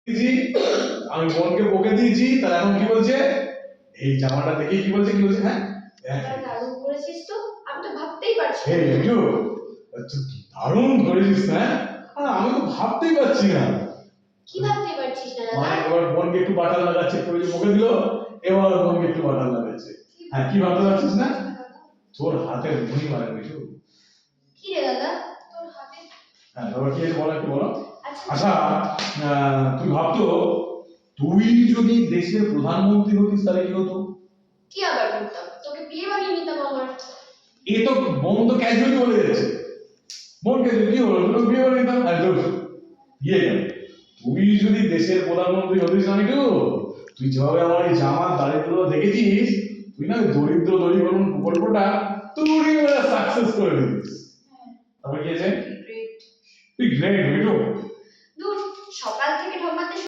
জি, আমি বোনকে বকে দিয়েছি, তাহলে এখন কি বলছে? এই জামাটা দেখে কি বলছে? হ্যাঁ দারুণ করেছিস তো, আমি তো ভাবতেই পারছি হে না। রিজু, তুই কি দারুণ করেছিস না? আর আমি তো ভাবতেই পারছি না। কি ভাবতে পারছিস না দাদা? মানে এবার বোনকে একটু বাটার লাগাচ্ছে, একটু ওই যে বকে দিল, এবার বোনকে একটু বাটার লাগাচ্ছে। হ্যাঁ, কি ভাবতে পারছিস না? তোর হাতের মুড়ি মারে রিজু। কি রে দাদা, তোর হাতে? হ্যাঁ, তারপর কি আছে বলো, একটু বলো। আচ্ছা আচ্ছা, তুই ভাবতো তুই যদি দেশের প্রধানমন্ত্রী হতিস তাহলে কি হতো? কি আবার করতাম, তোকে বিয়ে বানিয়ে নিতাম আমার। এ তো বোন তো ক্যাজুয়ালি বলে যাচ্ছে। বোন ক্যাজুয়ালি কি হলো, তোর বিয়ে বানিয়ে দিতাম আর তোর বিয়ে গেল। তুই যদি দেশের প্রধানমন্ত্রী হতিস না একটু, তুই যেভাবে আমার এই জামার দারিদ্র দেখেছিস, তুই না ওই দরিদ্র দরিদ্রকরণ প্রকল্পটা তুই সাকসেস করে দিতিস। তারপর কি আছে? গ্রেট। তুই গ্রেট,